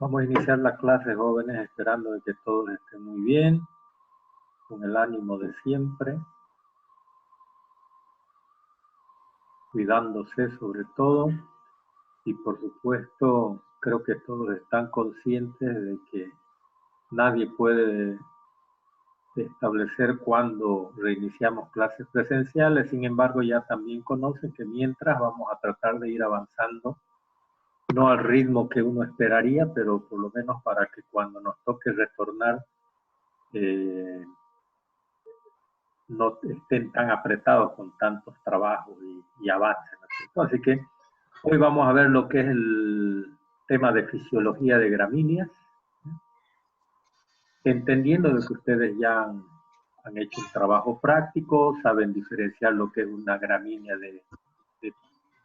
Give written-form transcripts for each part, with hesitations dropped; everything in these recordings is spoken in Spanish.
Vamos a iniciar la clase, jóvenes, esperando de que todos estén muy bien, con el ánimo de siempre, cuidándose sobre todo, y por supuesto, creo que todos están conscientes de que nadie puede establecer cuándo reiniciamos clases presenciales. Sin embargo, ya también conocen que mientras vamos a tratar de ir avanzando, no al ritmo que uno esperaría, pero por lo menos para que cuando nos toque retornar, no estén tan apretados con tantos trabajos y avances, ¿no es cierto? Así que hoy vamos a ver lo que es el tema de fisiología de gramíneas, entendiendo de que ustedes ya han hecho un trabajo práctico, saben diferenciar lo que es una gramínea de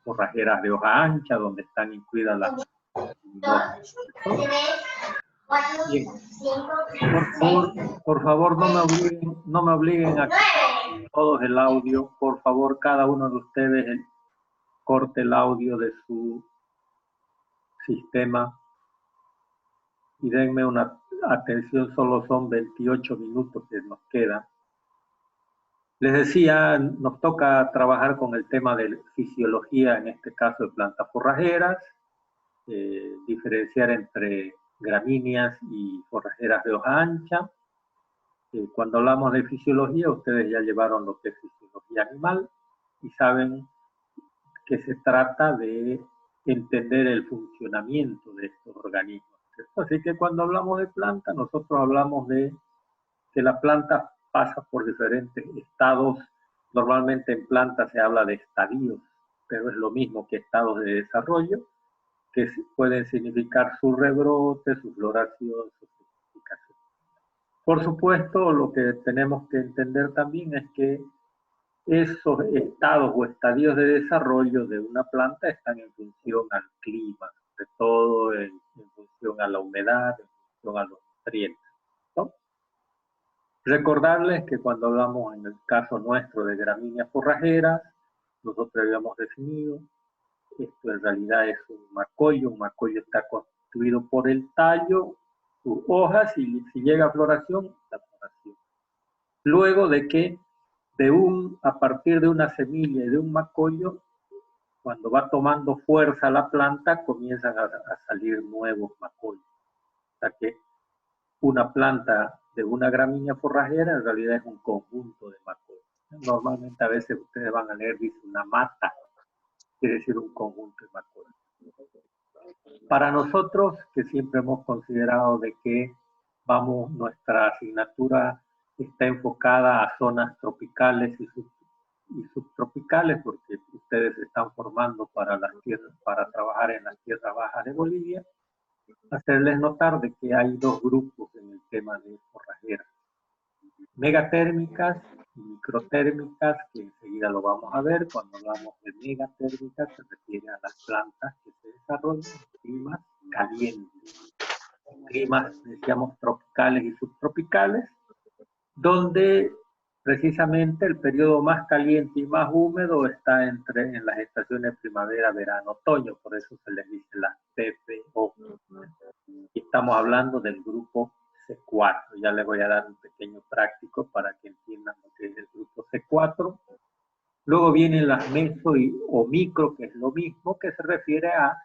forrajeras de hoja ancha, donde están incluidas las leguminosas. Bien. Por favor, no me obliguen a todos el audio. Por favor, cada uno de ustedes corte el audio de su sistema y denme una atención, solo son 28 minutos que nos quedan. Les decía, nos toca trabajar con el tema de fisiología, en este caso de plantas forrajeras, diferenciar entre gramíneas y forrajeras de hoja ancha. Cuando hablamos de fisiología, ustedes ya llevaron lo que es fisiología animal y saben que se trata de entender el funcionamiento de estos organismos, ¿cierto? Así que cuando hablamos de planta, nosotros hablamos de que la planta pasa por diferentes estados. Normalmente en planta se habla de estadios, pero es lo mismo que estados de desarrollo, que pueden significar su rebrote, su floración, su fructificación. Por supuesto, lo que tenemos que entender también es que esos estados o estadios de desarrollo de una planta están en función al clima, sobre todo en función a la humedad, en función a los nutrientes, ¿no? Recordarles que cuando hablamos en el caso nuestro de gramíneas forrajeras, nosotros habíamos definido, esto en realidad es un macoyo está constituido por el tallo, sus hojas y si llega a floración, la floración. Luego de que a partir de una semilla y de un macoyo, cuando va tomando fuerza la planta, comienzan a salir nuevos macoyos. O sea que una planta de una gramínea forrajera en realidad es un conjunto de macoyos. Normalmente a veces ustedes van a leer, dice una mata, quiere decir un conjunto de macoyos. Para nosotros, que siempre hemos considerado de que nuestra asignatura está enfocada a zonas tropicales y subtropicales, porque ustedes se están formando para trabajar en las tierras bajas de Bolivia, hacerles notar de que hay dos grupos en el tema de forrajeras: megatérmicas y microtérmicas, que enseguida lo vamos a ver. Cuando hablamos de megatérmicas se refiere a las plantas que se desarrollan en climas calientes, en climas, decíamos, tropicales y subtropicales, donde precisamente el periodo más caliente y más húmedo está en las estaciones primavera, verano, otoño, por eso se les dice las PPO. Y estamos hablando del grupo C4. Ya les voy a dar un pequeño práctico para que entiendan lo que es el grupo C4. Luego vienen las meso o micro, que es lo mismo, que se refiere a,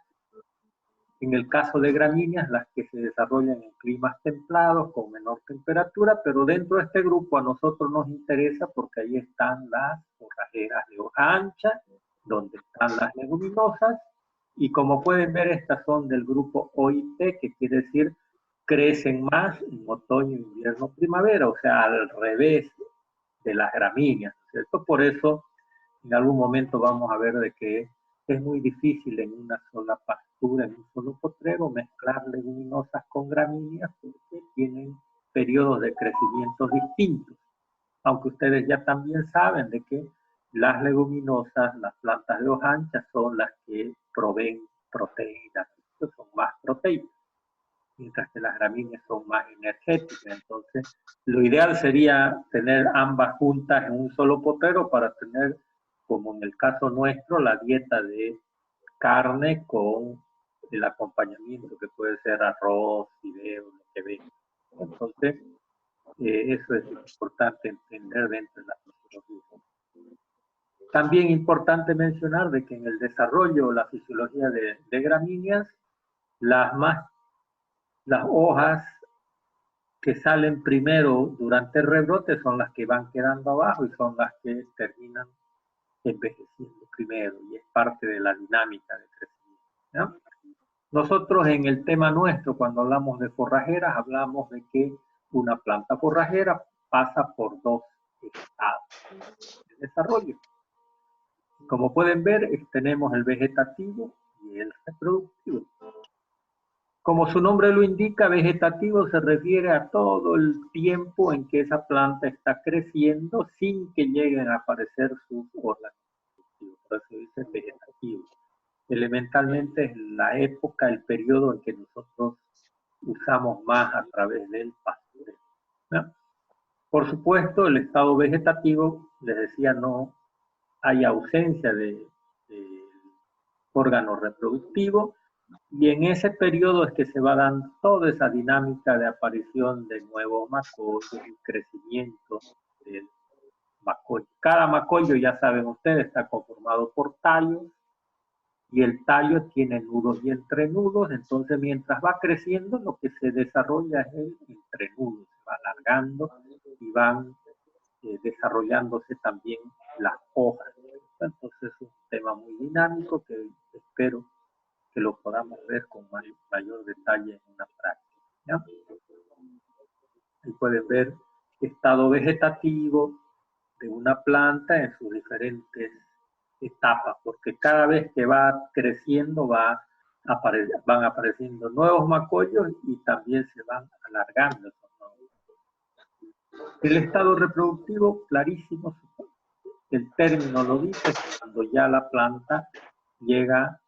en el caso de gramíneas, las que se desarrollan en climas templados, con menor temperatura, pero dentro de este grupo a nosotros nos interesa porque ahí están las forrajeras de hoja ancha, donde están las leguminosas, y como pueden ver, estas son del grupo OIT, que quiere decir crecen más en otoño, invierno, primavera, o sea, al revés de las gramíneas, ¿cierto? Por eso, en algún momento vamos a ver de que es muy difícil en una sola pastura, en un solo potrero, mezclar leguminosas con gramíneas porque tienen periodos de crecimiento distintos. Aunque ustedes ya también saben de que las leguminosas, las plantas de hoja ancha, son las que proveen proteínas, son más proteicas, mientras que las gramíneas son más energéticas. Entonces, lo ideal sería tener ambas juntas en un solo potrero para tener, como en el caso nuestro, la dieta de carne con el acompañamiento que puede ser arroz, fideo, lo que venga. Entonces, eso es importante entender dentro de la fisiología. También importante mencionar de que en el desarrollo o la fisiología de gramíneas, las hojas que salen primero durante el rebrote son las que van quedando abajo y son las que terminan envejeciendo primero, y es parte de la dinámica de crecimiento, ¿no? Nosotros en el tema nuestro, cuando hablamos de forrajeras, hablamos de que una planta forrajera pasa por dos estados de desarrollo. Como pueden ver, tenemos el vegetativo y el reproductivo. Como su nombre lo indica, vegetativo se refiere a todo el tiempo en que esa planta está creciendo sin que lleguen a aparecer sus órganos reproductivos. Por eso dice vegetativo. Elementalmente es la época, el periodo en que nosotros usamos más a través del pastoreo, ¿no? Por supuesto, el estado vegetativo, les decía, no hay ausencia de órgano reproductivo, y en ese periodo es que se va dando toda esa dinámica de aparición de nuevos macollos y crecimiento del macollo. Cada macollo, ya saben ustedes, está conformado por tallos, y el tallo tiene nudos y entrenudos. Entonces mientras va creciendo, lo que se desarrolla es el entrenudo, se va alargando y van desarrollándose también las hojas. Entonces es un tema muy dinámico que espero que lo podamos ver con mayor detalle en una práctica, ¿ya? Ahí pueden ver estado vegetativo de una planta en sus diferentes etapas, porque cada vez que va creciendo van apareciendo nuevos macollos y también se van alargando esos nuevos. El estado reproductivo, clarísimo, el término lo dice, cuando ya la planta llega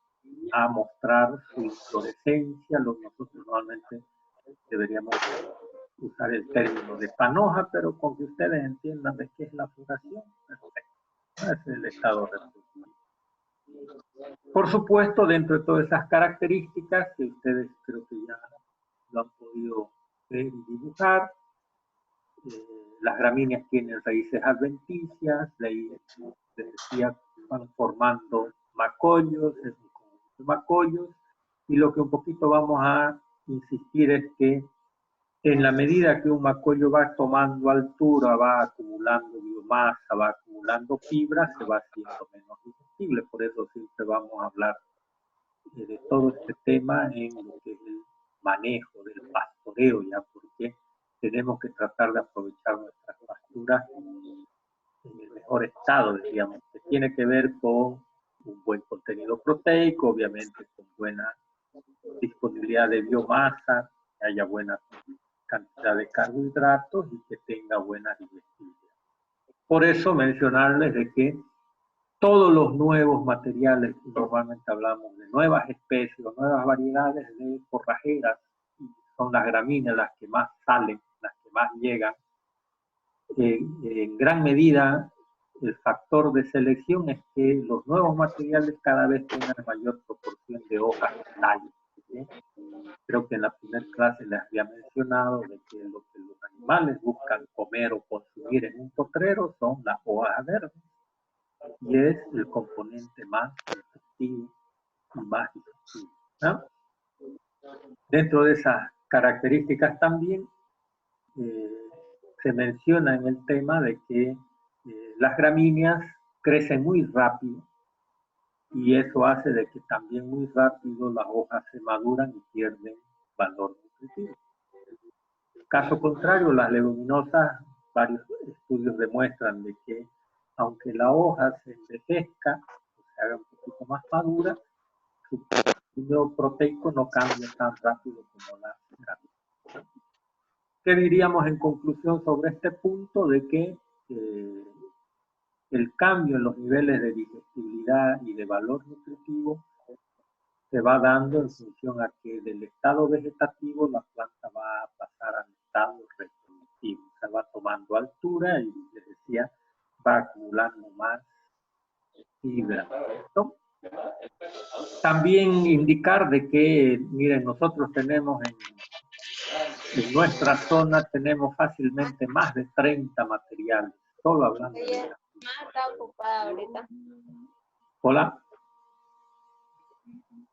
a mostrar su inflorescencia. Nosotros normalmente deberíamos usar el término de panoja, pero con que ustedes entiendan de qué es la floración, perfecto. Ese es el estado reproductivo. Por supuesto, dentro de todas esas características que ustedes creo que ya lo han podido ver y dibujar, las gramíneas tienen raíces adventicias, de ahí les decía, van formando macollos, es un conjunto de macollos, y lo que un poquito vamos a insistir es que en la medida que un macollo va tomando altura, va acumulando biomasa, va acumulando fibra, se va haciendo menos digestible. Por eso siempre vamos a hablar de todo este tema en lo que es el manejo del pastoreo, ya, porque tenemos que tratar de aprovechar nuestras pasturas en el mejor estado, digamos, que tiene que ver con un buen contenido proteico, obviamente con buena disponibilidad de biomasa, que haya buena cantidad de carbohidratos y que tenga buena digestibilidad. Por eso mencionarles de que todos los nuevos materiales, normalmente hablamos de nuevas especies o nuevas variedades de forrajeras, y son las gramíneas las que más salen, las que más llegan. En gran medida, el factor de selección es que los nuevos materiales cada vez tengan mayor proporción de hojas y tallos, ¿sí? Creo que en la primera clase les había mencionado de que lo que los animales buscan comer o consumir en un potrero son las hojas verdes, y es el componente más nutritivo y más digestivo, ¿no? Dentro de esas características también se menciona en el tema de que las gramíneas crecen muy rápido, y eso hace de que también muy rápido las hojas se maduran y pierden valor nutritivo. Caso contrario, las leguminosas, varios estudios demuestran de que aunque la hoja se envejezca, o se haga un poquito más madura, su contenido proteico no cambia tan rápido como la gramínea. ¿Qué diríamos en conclusión sobre este punto? De que el cambio en los niveles de digestibilidad y de valor nutritivo se va dando en función a que del estado vegetativo la planta va a pasar al estado reproductivo. Se va tomando altura y, les decía, va acumulando más fibra, ¿no? También indicar de que, miren, nosotros tenemos en nuestra zona tenemos fácilmente más de 30 materiales, solo hablando de la. Está ocupada ahorita. Hola.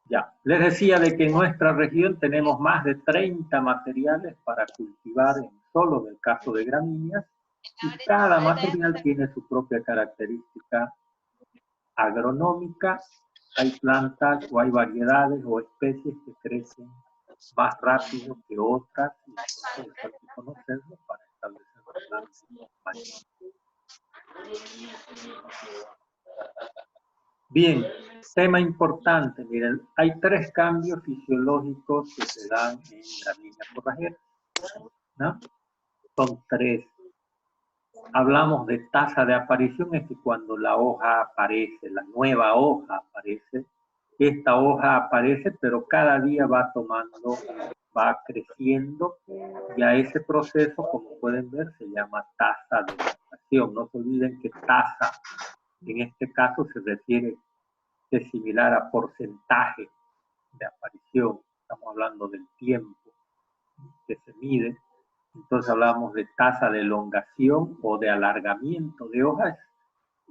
Ya, les decía de que en nuestra región tenemos más de 30 materiales para cultivar solo en el caso de gramíneas, y cada material tiene su propia característica agronómica. Hay plantas o hay variedades o especies que crecen más rápido que otras, y entonces hay que conocerlo para establecer un plan de manejo. Bien, tema importante, miren, hay 3 cambios fisiológicos que se dan en gramíneas forrajeras, ¿no? Son 3. Hablamos de tasa de aparición, es que cuando la hoja aparece, la nueva hoja aparece, esta hoja aparece, pero cada día va tomando, va creciendo, y a ese proceso, como pueden ver, se llama tasa de aparición. No se olviden que tasa, en este caso, se refiere, es similar a porcentaje de aparición. Estamos hablando del tiempo que se mide. Entonces hablamos de tasa de elongación o de alargamiento de hojas.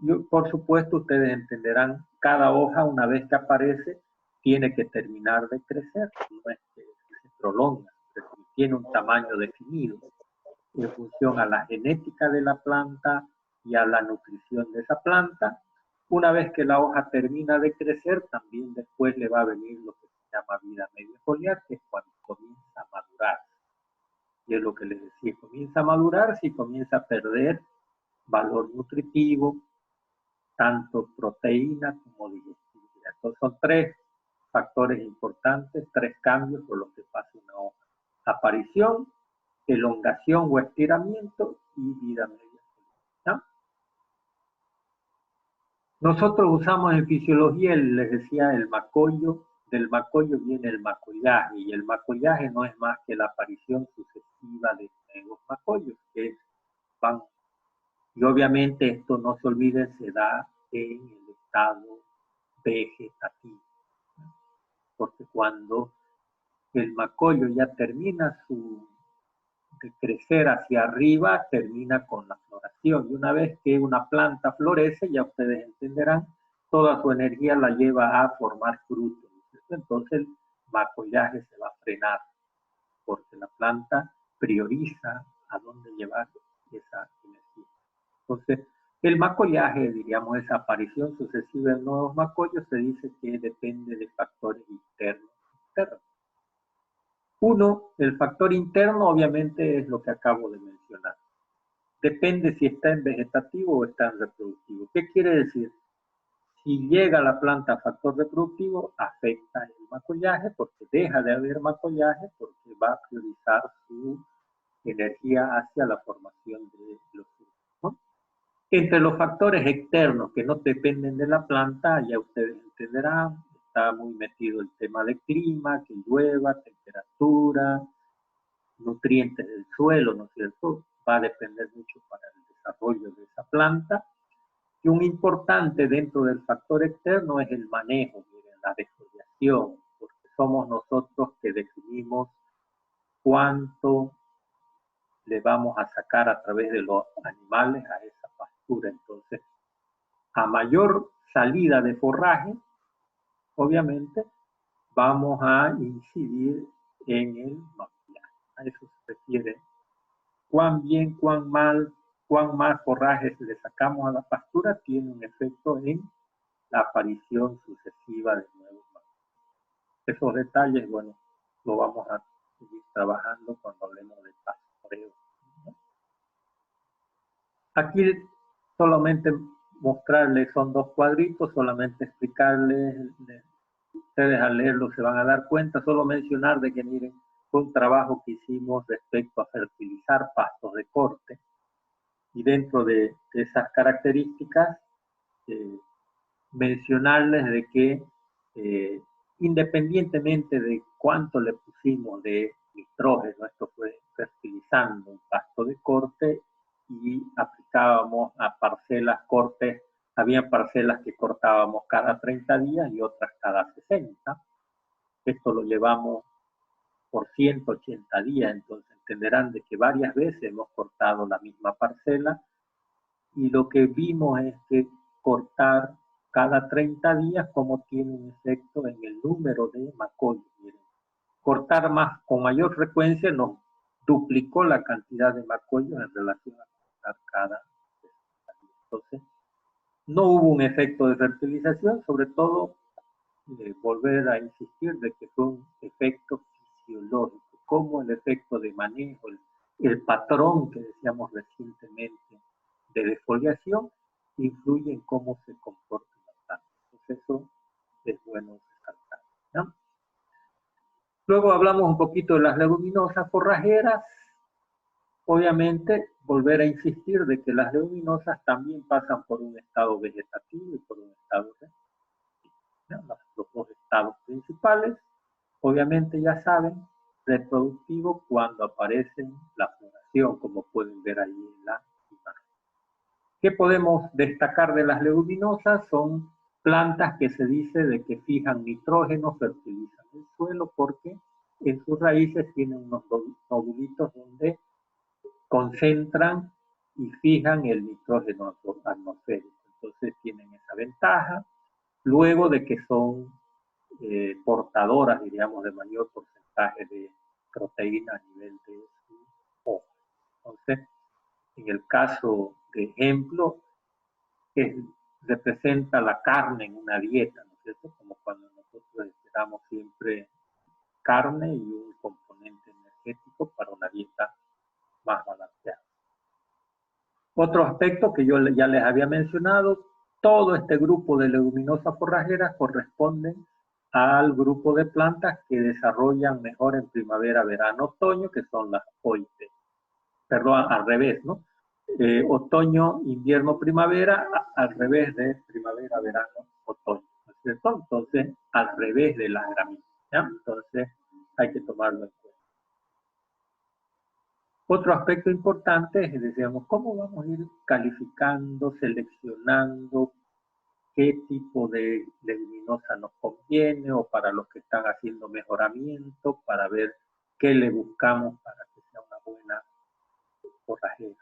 Y por supuesto, ustedes entenderán, cada hoja una vez que aparece tiene que terminar de crecer, no es que se prolonga, tiene un tamaño definido en función a la genética de la planta y a la nutrición de esa planta. Una vez que la hoja termina de crecer, también después le va a venir lo que se llama vida media foliar, que es cuando comienza a madurar. Y es lo que les decía, comienza a madurar si comienza a perder valor nutritivo, tanto proteína como digestibilidad. Entonces son 3 factores importantes, 3 cambios por los que pasa una hoja: aparición, elongación o estiramiento y vida media. ¿No? Nosotros usamos en fisiología, les decía, el macollo. Del macollo viene el macollaje, y el macollaje no es más que la aparición sucesiva de nuevos macollos, que van. Y obviamente esto, no se olviden, se da en el estado vegetativo, ¿no? Porque cuando el macollo ya termina de crecer hacia arriba, termina con la floración. Y una vez que una planta florece, ya ustedes entenderán, toda su energía la lleva a formar frutos. Entonces el macollaje se va a frenar, porque la planta prioriza a dónde llevar esa energía. Entonces, el macollaje, diríamos, esa aparición sucesiva de nuevos macollos, se dice que depende de factores internos y externos. Uno, el factor interno, obviamente, es lo que acabo de mencionar. Depende si está en vegetativo o está en reproductivo. ¿Qué quiere decir? Si llega la planta a factor reproductivo, afecta el macollaje, porque deja de haber macollaje, porque va a priorizar su energía hacia la formación de los frutos, ¿no? Entre los factores externos que no dependen de la planta, ya ustedes entenderán, está muy metido el tema de clima, que llueva, temperatura, nutrientes del suelo, ¿no es cierto? Va a depender mucho para el desarrollo de esa planta. Y un importante dentro del factor externo es el manejo, miren, la defoliación, porque somos nosotros que definimos cuánto le vamos a sacar a través de los animales a esa pastura. Entonces, a mayor salida de forraje, obviamente, vamos a incidir en el maquillaje. A eso se refiere. Cuán bien, cuán mal, cuán más forraje le sacamos a la pastura tiene un efecto en la aparición sucesiva de nuevos maquillas. Esos detalles, bueno, lo vamos a seguir trabajando cuando hablemos de pastoreo, ¿no? Aquí solamente mostrarles, son 2 cuadritos, solamente explicarles, ustedes al leerlo se van a dar cuenta, solo mencionar de que miren, fue un trabajo que hicimos respecto a fertilizar pastos de corte, y dentro de esas características, mencionarles de que independientemente de cuánto le pusimos de nitrógeno, esto fue fertilizando un pasto de corte, y aplicábamos a parcelas cortes Había parcelas que cortábamos cada 30 días y otras cada 60. Esto lo llevamos por 180 días, entonces entenderán de que varias veces hemos cortado la misma parcela y lo que vimos es que cortar cada 30 días como tiene un efecto en el número de macollos. Miren, cortar más con mayor frecuencia nos duplicó la cantidad de macollos en relación a cortar cada 60 días. Entonces, no hubo un efecto de fertilización, sobre todo volver a insistir de que fue un efecto fisiológico, como el efecto de manejo, el patrón que decíamos recientemente de defoliación, influye en cómo se comporta la planta. Entonces eso es bueno resaltar, ¿no? Luego hablamos un poquito de las leguminosas forrajeras. Obviamente, volver a insistir de que las leguminosas también pasan por un estado vegetativo y por un estado reproductivo. Los dos estados principales, obviamente ya saben, reproductivo cuando aparece la floración, como pueden ver ahí en la imagen. ¿Qué podemos destacar de las leguminosas? Son plantas que se dice de que fijan nitrógeno, fertilizan el suelo, porque en sus raíces tienen unos nodulitos donde concentran y fijan el nitrógeno atmosférico. Entonces tienen esa ventaja. Luego de que son portadoras, diríamos, de mayor porcentaje de proteína a nivel de su hoja. Entonces, en el caso de ejemplo, representa la carne en una dieta, ¿no es cierto? Como cuando nosotros esperamos siempre carne y un componente energético para una dieta más balanceada. Otro aspecto que yo ya les había mencionado, todo este grupo de leguminosas forrajeras corresponden al grupo de plantas que desarrollan mejor en primavera, verano, otoño, que son las OIT. Perdón, al revés, ¿no? Otoño, invierno, primavera, al revés de primavera, verano, otoño, ¿no es cierto? Entonces, al revés de las gramíneas, ¿ya? Entonces, hay que tomarlo en cuenta. Otro aspecto importante es, decíamos, cómo vamos a ir calificando, seleccionando qué tipo de leguminosa nos conviene o para los que están haciendo mejoramiento, para ver qué le buscamos para que sea una buena forrajera.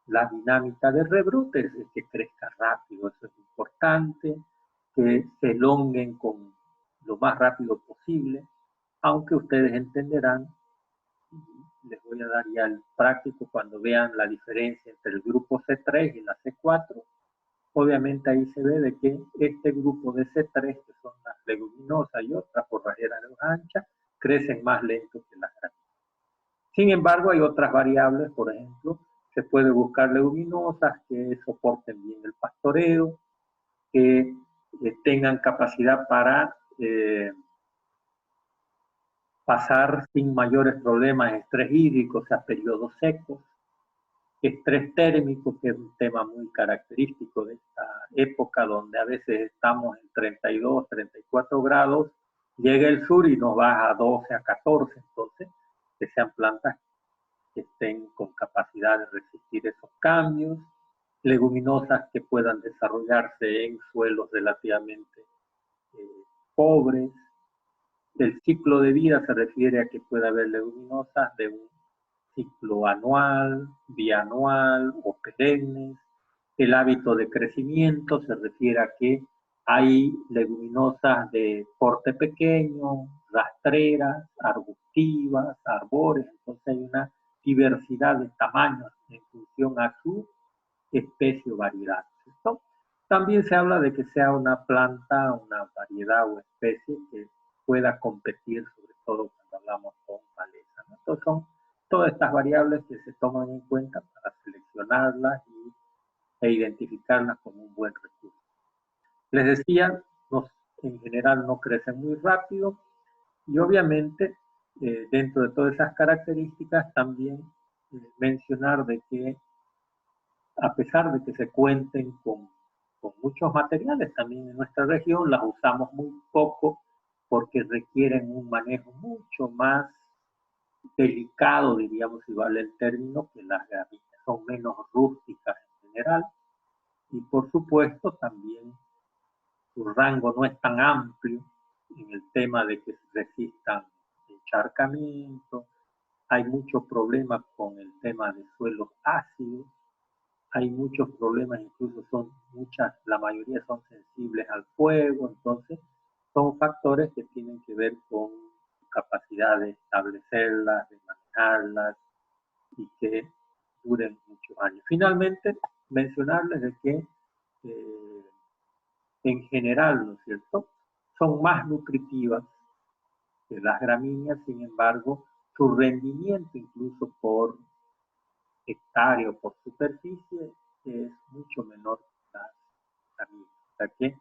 La dinámica de rebrote es que crezca rápido, eso es importante, que se elonguen con lo más rápido posible, aunque ustedes entenderán, les voy a dar ya el práctico cuando vean la diferencia entre el grupo C3 y la C4. Obviamente ahí se ve de que este grupo de C3, que son las leguminosas y otras forrajeras de hoja ancha, crecen más lento que las gramíneas. Sin embargo, hay otras variables, por ejemplo, se puede buscar leguminosas que soporten bien el pastoreo, que tengan capacidad para pasar sin mayores problemas estrés hídrico, o sea, periodos secos, estrés térmico, que es un tema muy característico de esta época, donde a veces estamos en 32, 34 grados, llega el sur y nos baja a 12, a 14, entonces, que sean plantas que estén con capacidad de resistir esos cambios, leguminosas que puedan desarrollarse en suelos relativamente pobres. El ciclo de vida se refiere a que puede haber leguminosas de un ciclo anual, bianual o perennes. El hábito de crecimiento se refiere a que hay leguminosas de porte pequeño, rastreras, arbustivas, arbóreas, entonces hay una diversidad de tamaños en función a su especie o variedad, ¿cierto? También se habla de que sea una planta, una variedad o especie que pueda competir, sobre todo cuando hablamos con maleza, ¿no? Entonces son todas estas variables que se toman en cuenta para seleccionarlas e identificarlas como un buen recurso. Les decía, en general no crecen muy rápido y obviamente dentro de todas esas características también mencionar de que a pesar de que se cuenten con muchos materiales también en nuestra región, las usamos muy poco porque requieren un manejo mucho más delicado, diríamos, si vale el término, que las gramíneas. Son menos rústicas en general y por supuesto también su rango no es tan amplio en el tema de que resistan encharcamiento. Hay muchos problemas con el tema de suelos ácidos, hay muchos problemas, incluso la mayoría son sensibles al fuego, entonces son factores que tienen que ver con su capacidad de establecerlas, de manejarlas y que duren muchos años. Finalmente, mencionarles de que en general, ¿no es cierto?, son más nutritivas que las gramíneas, sin embargo, su rendimiento incluso por hectárea o por superficie es mucho menor que las gramíneas. O sea que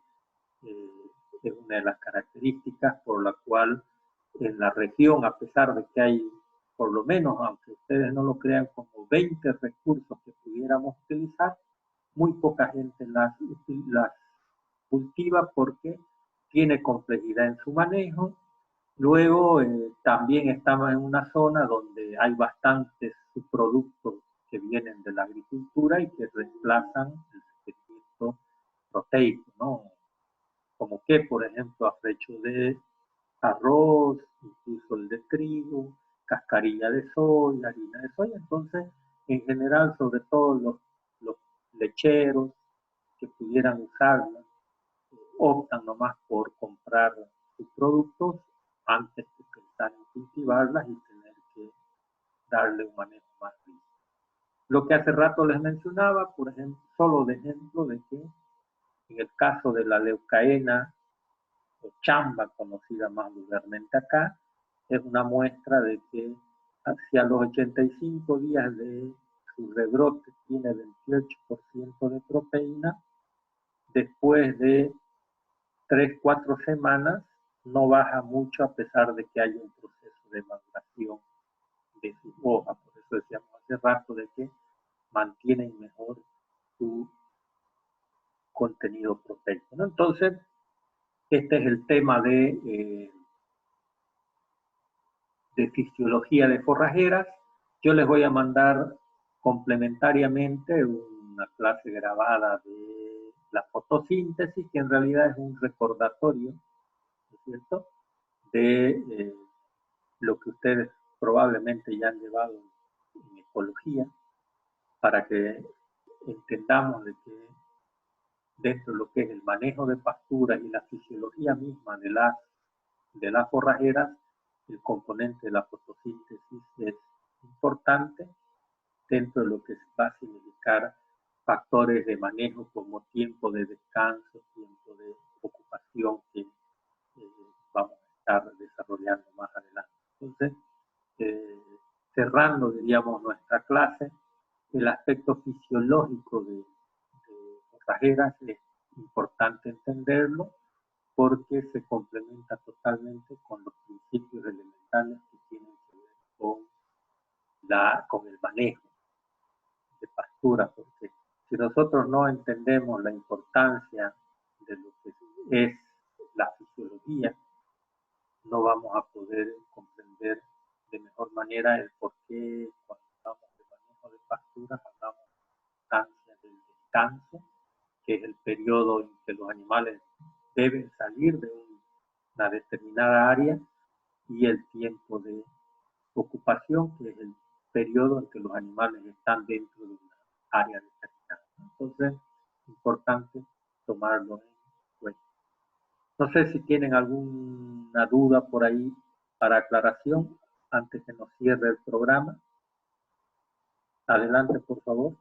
es una de las características por la cual en la región, a pesar de que hay por lo menos, aunque ustedes no lo crean, como 20 recursos que pudiéramos utilizar, muy poca gente las cultiva porque tiene complejidad en su manejo. Luego también estamos en una zona donde hay bastantes subproductos que vienen de la agricultura y que reemplazan el requerimiento proteico, ¿no? Como que, por ejemplo, afrecho de arroz, incluso el de trigo, cascarilla de soya, harina de soya. Entonces, en general, sobre todo los lecheros que pudieran usarla, optan nomás por comprar sus productos antes de pensar en cultivarlas y tener que darle un manejo más rico. Lo que hace rato les mencionaba, por ejemplo, solo de ejemplo de que en el caso de la leucaena o chamba, conocida más vulgarmente acá, es una muestra de que hacia los 85 días de su rebrote tiene 28% de proteína, después de 3-4 semanas no baja mucho a pesar de que haya un proceso de maduración de sus hojas. Por eso decíamos hace rato de que mantienen mejor su contenido proteico, ¿no? Entonces, este es el tema de fisiología de forrajeras. Yo les voy a mandar complementariamente una clase grabada de la fotosíntesis, que en realidad es un recordatorio, ¿no es cierto?, de lo que ustedes probablemente ya han llevado en ecología, para que entendamos de que dentro de lo que es el manejo de pasturas y la fisiología misma de las forrajeras, el componente de la fotosíntesis es importante dentro de lo que va a significar factores de manejo como tiempo de descanso, tiempo de ocupación que vamos a estar desarrollando más adelante. Entonces, cerrando, diríamos, nuestra clase, el aspecto fisiológico de forrajeras es importante entenderlo porque se complementa totalmente con los principios elementales que tienen que ver con el manejo de pastura, porque si nosotros no entendemos la importancia de lo que es la fisiología, no vamos a poder comprender de mejor manera el por qué cuando hablamos de manejo de pasturas hablamos de la importancia del descanso, que es el periodo en que los animales deben salir de una determinada área, y el tiempo de ocupación, que es el periodo en que los animales están dentro de una área determinada. Entonces, es importante tomarlo en cuenta. No sé si tienen alguna duda por ahí para aclaración antes que nos cierre el programa. Adelante, por favor.